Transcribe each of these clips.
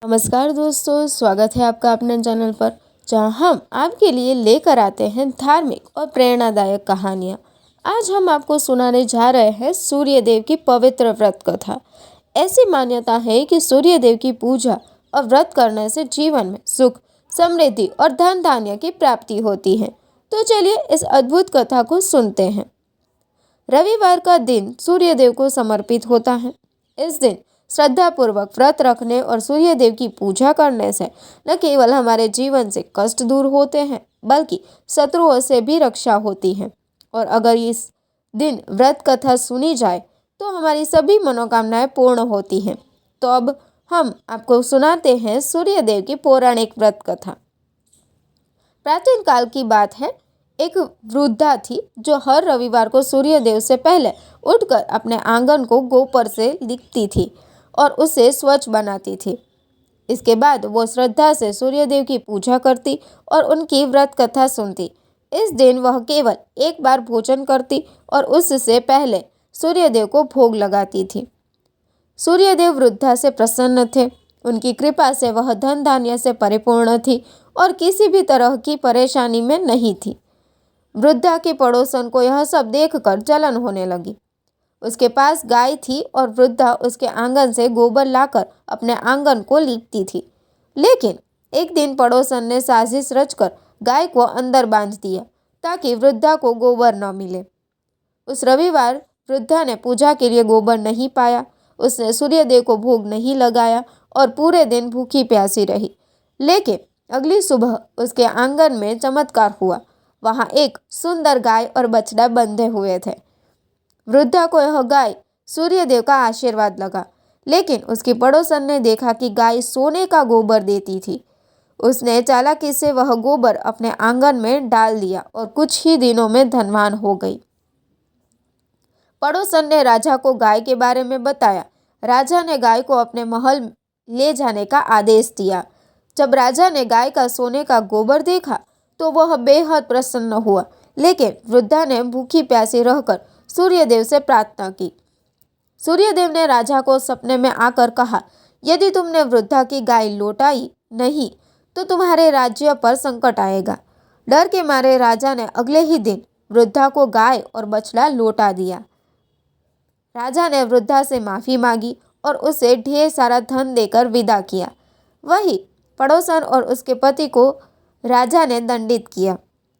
नमस्कार दोस्तों, स्वागत है आपका अपने चैनल पर, जहां हम आपके लिए लेकर आते हैं धार्मिक और प्रेरणादायक कहानियां। आज हम आपको सुनाने जा रहे हैं सूर्यदेव की पवित्र व्रत कथा। ऐसी मान्यता है कि सूर्यदेव की पूजा और व्रत करने से जीवन में सुख, समृद्धि और धन धान्य की प्राप्ति होती है। तो चलिए इस अद्भुत कथा को सुनते हैं। रविवार का दिन सूर्यदेव को समर्पित होता है। इस दिन श्रद्धापूर्वक व्रत रखने और सूर्यदेव की पूजा करने से न केवल हमारे जीवन से कष्ट दूर होते हैं, बल्कि शत्रुओं से भी रक्षा होती है। और अगर इस दिन व्रत कथा सुनी जाए तो हमारी सभी मनोकामनाएं पूर्ण होती हैं। तो अब हम आपको सुनाते हैं सूर्यदेव की पौराणिक व्रत कथा। प्राचीन काल की बात है, एक वृद्धा थी जो हर रविवार को सूर्यदेव से पहले उठकर अपने आंगन को गोबर से लिपती थी और उसे स्वच्छ बनाती थी। इसके बाद वो श्रद्धा से सूर्यदेव की पूजा करती और उनकी व्रत कथा सुनती। इस दिन वह केवल एक बार भोजन करती और उससे पहले सूर्यदेव को भोग लगाती थी। सूर्यदेव वृद्धा से प्रसन्न थे। उनकी कृपा से वह धन धान्य से परिपूर्ण थी और किसी भी तरह की परेशानी में नहीं थी। वृद्धा के पड़ोसन को यह सब देखकर जलन होने लगी। उसके पास गाय थी और वृद्धा उसके आंगन से गोबर लाकर अपने आंगन को लीपती थी। लेकिन एक दिन पड़ोसन ने साजिश रचकर गाय को अंदर बांध दिया ताकि वृद्धा को गोबर न मिले। उस रविवार वृद्धा ने पूजा के लिए गोबर नहीं पाया। उसने सूर्यदेव को भोग नहीं लगाया और पूरे दिन भूखी प्यासी रही। लेकिन अगली सुबह उसके आंगन में चमत्कार हुआ। वहाँ एक सुंदर गाय और बछड़ा बंधे हुए थे। वृद्धा को यह गाय सूर्यदेव का आशीर्वाद लगा, लेकिन उसकी पड़ोसन ने देखा कि गाय सोने का गोबर देती थी। उसने चालाकी से वह गोबर अपने आंगन में डाल दिया और कुछ ही दिनों में धनवान हो गई। पड़ोसन ने राजा को गाय के बारे में बताया। राजा ने गाय को अपने महल ले जाने का आदेश दिया। जब राजा ने गाय का सोने का गोबर देखा तो वह बेहद प्रसन्न हुआ। लेकिन वृद्धा ने भूखी प्यासी रहकर सूर्यदेव से प्रार्थना की। सूर्यदेव ने राजा को सपने में आकर कहा, यदि तुमने वृद्धा की गाय लौटाई नहीं तो तुम्हारे राज्य पर संकट आएगा। डर के मारे राजा ने अगले ही दिन वृद्धा को गाय और बछड़ा लौटा दिया। राजा ने वृद्धा से माफ़ी मांगी और उसे ढेर सारा धन देकर विदा किया। वही पड़ोसन और उसके पति को राजा ने दंडित किया।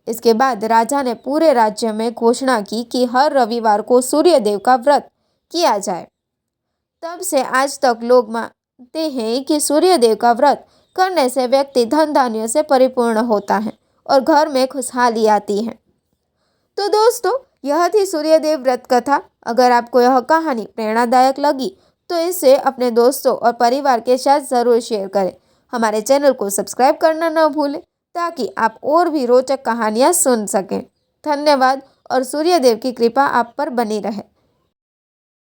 इसके बाद राजा ने पूरे राज्य में घोषणा की कि हर रविवार को सूर्यदेव का व्रत किया जाए। तब से आज तक लोग मानते हैं कि सूर्यदेव का व्रत करने से व्यक्ति धन धान्य से परिपूर्ण होता है और घर में खुशहाली आती है। तो दोस्तों, यह थी सूर्यदेव व्रत कथा। अगर आपको यह कहानी प्रेरणादायक लगी तो इसे अपने दोस्तों और परिवार के साथ ज़रूर शेयर करें। हमारे चैनल को सब्सक्राइब करना न भूलें ताकि आप और भी रोचक कहानियाँ सुन सकें। धन्यवाद और सूर्यदेव की कृपा आप पर बनी रहे।